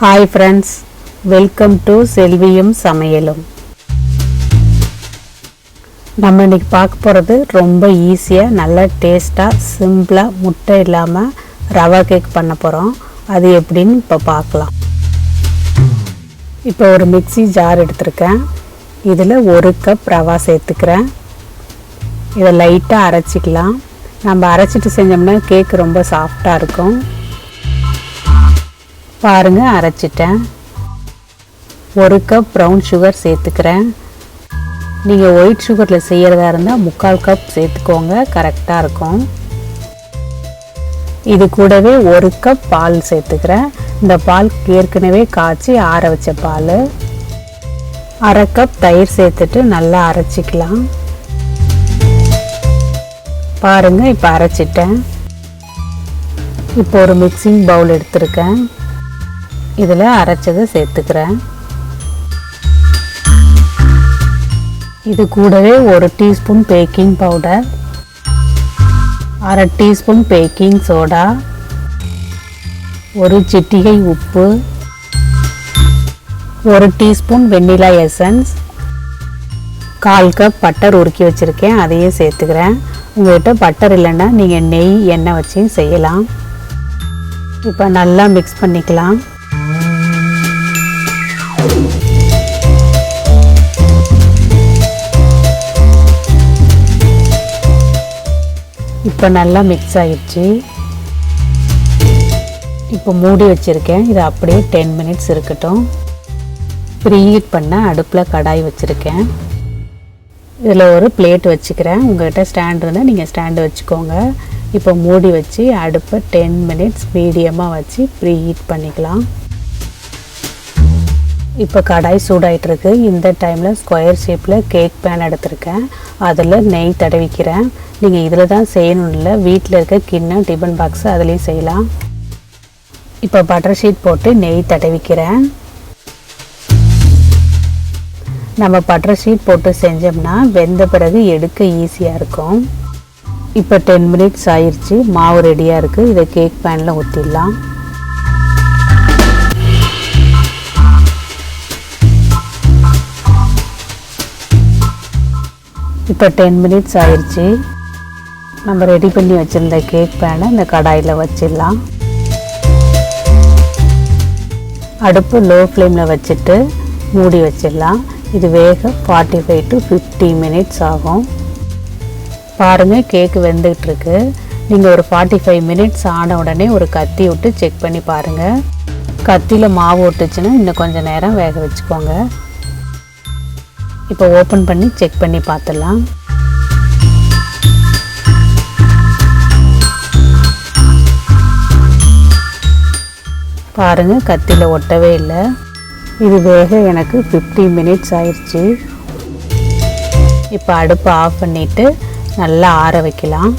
Hi friends, welcome to Selviyum சமையலும். நம்ம இன்னைக்கு பார்க்க போகிறது ரொம்ப ஈஸியாக நல்ல டேஸ்ட்டாக சிம்பிளாக முட்டை இல்லாமல் ரவா கேக் பண்ண போகிறோம். அது எப்படின்னு இப்போ பார்க்கலாம். இப்போ ஒரு மிக்ஸி ஜார் எடுத்துருக்கேன். இதில் 1 கப் ரவா சேர்த்துக்கிறேன். இதை லைட்டாக அரைச்சிக்கலாம். நம்ம அரைச்சிட்டு செஞ்சோம்னா கேக் ரொம்ப சாஃப்டாக இருக்கும். பாருங்கள், அரைச்சிட்டேன். 1 கப் ப்ரௌன் சுகர் சேர்த்துக்கிறேன். நீங்கள் ஒயிட் சுகரில் செய்கிறதா இருந்தால் 3/4 கப் சேர்த்துக்கோங்க, கரெக்டாக இருக்கும். இது கூடவே 1 கப் பால் சேர்த்துக்கிறேன். இந்த பால் ஏற்கனவே காய்ச்சி ஆற வச்ச பால். 1/2 கப் தயிர் சேர்த்துட்டு நல்லா அரைச்சிக்கலாம். பாருங்கள், இப்போ அரைச்சிட்டேன். இப்போ ஒரு மிக்சிங் பவுல் எடுத்துருக்கேன். இதில் அரைச்சதை சேர்த்துக்கிறேன். இது கூடவே 1 teaspoon baking powder, 1/2 teaspoon baking soda, 1 சிட்டிகை உப்பு, 1 teaspoon vanilla essence, 1/4 cup butter உருக்கி வச்சுருக்கேன், அதையே சேர்த்துக்கிறேன். உங்கள்கிட்ட பட்டர் இல்லைன்னா நீங்கள் நெய் எண்ணெய் வச்சும் செய்யலாம். இப்போ நல்லா மிக்ஸ் பண்ணிக்கலாம். இப்போ நல்லா மிக்ஸ் ஆகிடுச்சு. இப்போ மூடி வச்சுருக்கேன். இது அப்படியே 10 மினிட்ஸ் இருக்கட்டும். ப்ரீஹீட் பண்ண அடுப்பில் கடாய் வச்சுருக்கேன். இதில் ஒரு பிளேட் வச்சுக்கிறேன். உங்கள்கிட்ட ஸ்டாண்ட் இருந்தால் நீங்கள் ஸ்டாண்டு வச்சுக்கோங்க. இப்போ மூடி வச்சு அடுப்பை 10 மினிட்ஸ் மீடியமாக வச்சு ப்ரீஹீட் பண்ணிக்கலாம். இப்போ கடாய் சூடாயிட்ருக்கு. இந்த டைமில் ஸ்கொயர் ஷேப்பில் கேக் பேன் எடுத்திருக்கேன். அதில் நெய் தடவிக்கிறேன். நீங்கள் இதில் தான் செய்யணும் இல்லை, வீட்டில் இருக்க கிண்ணம் டிஃபன் பாக்ஸு அதுலேயும் செய்யலாம். இப்போ பட்டர் ஷீட் போட்டு நெய் தடவிக்கிறேன். நம்ம பட்டர் ஷீட் போட்டு செஞ்சோம்னா வெந்த பிறகு எடுக்க ஈஸியாக இருக்கும். இப்போ 10 மினிட்ஸ் ஆயிடுச்சு. மாவு ரெடியாக இருக்குது. இதை கேக் பேனில் ஊற்றிடலாம். இப்போ 10 மினிட்ஸ் ஆயிடுச்சு. நம்ம ரெடி பண்ணி வச்சுருந்த கேக் பேனை இந்த கடாயில் வச்சிடலாம். அடுப்பு லோ ஃப்ளேமில் வச்சுட்டு மூடி வச்சிடலாம். இது வேக 45 to 50 மினிட்ஸ் ஆகும். பாருங்கள், கேக்கு வெந்துகிட்ருக்கு. நீங்கள் ஒரு 45 மினிட்ஸ் ஆன உடனே ஒரு கத்தி விட்டு செக் பண்ணி பாருங்கள். கத்தியில் மாவு ஒட்டுச்சுன்னா இன்னும் கொஞ்சம் நேரம் வேக வச்சுக்கோங்க. இப்போ ஓப்பன் பண்ணி செக் பண்ணி பார்த்துடலாம். பாருங்கள், கத்தியில் ஒட்டவே இல்லை. இது வேக எனக்கு 50 மினிட்ஸ் ஆயிடுச்சு. இப்போ அடுப்பை ஆஃப் பண்ணிவிட்டு நல்லா ஆற வைக்கலாம்.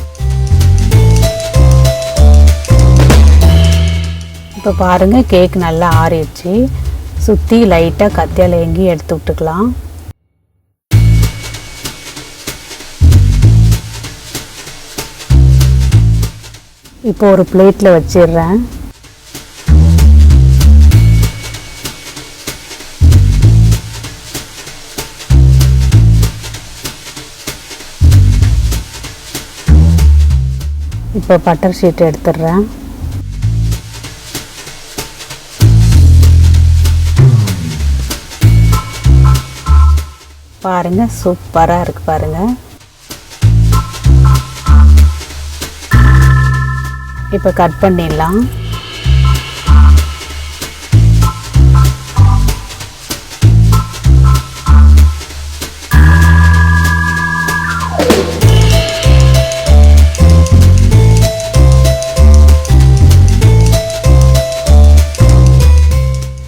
இப்போ பாருங்கள், கேக் நல்லா ஆறிடுச்சு. சுற்றி லைட்டாக கத்தியால் எங்கேயும் எடுத்து விட்டுக்கலாம். இப்போ ஒரு பிளேட்டில் வச்சிடுறேன். இப்போ பட்டர் ஷீட் எடுத்துடுறேன். பாருங்கள், சூப்பராக இருக்குது. பாருங்கள், இப்போ கட் பண்ணிடலாம்.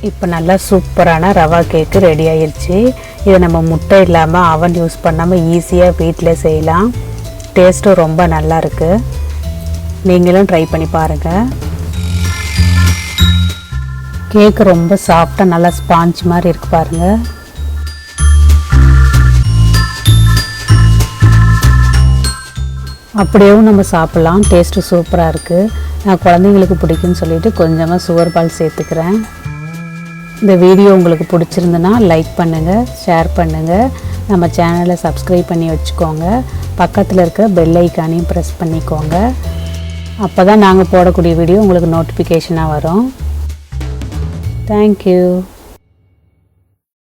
இப்போ நல்லா சூப்பரான ரவா கேக்கு ரெடி ஆயிடுச்சு. இதை நம்ம முட்டை இல்லாமல் அவன் யூஸ் பண்ணாமல் ஈஸியாக வீட்டில் செய்யலாம். டேஸ்ட்டும் ரொம்ப நல்லா இருக்குது. நீங்களும் ட்ரை பண்ணி பாருங்கள். கேக் ரொம்ப சாஃப்டாக நல்லா ஸ்பாஞ்ச் மாதிரி இருக்குது. பாருங்கள், அப்படியேவும் நம்ம சாப்பிட்லாம். டேஸ்ட்டு சூப்பராக இருக்குது. நான் குழந்தைங்களுக்கு பிடிக்குன்னு சொல்லிவிட்டு கொஞ்சமாக சுகர் பால் சேர்த்துக்கிறேன். இந்த வீடியோ உங்களுக்கு பிடிச்சிருந்துன்னா லைக் பண்ணுங்கள், ஷேர் பண்ணுங்கள், நம்ம சேனலை சப்ஸ்கிரைப் பண்ணி வச்சுக்கோங்க. பக்கத்தில் இருக்க பெல் ஐக்கானையும் ப்ரெஸ் பண்ணிக்கோங்க. அப்போ தான் நாங்கள் போடக்கூடிய வீடியோ உங்களுக்கு நோட்டிஃபிகேஷனாக வரும். தேங்க்யூ.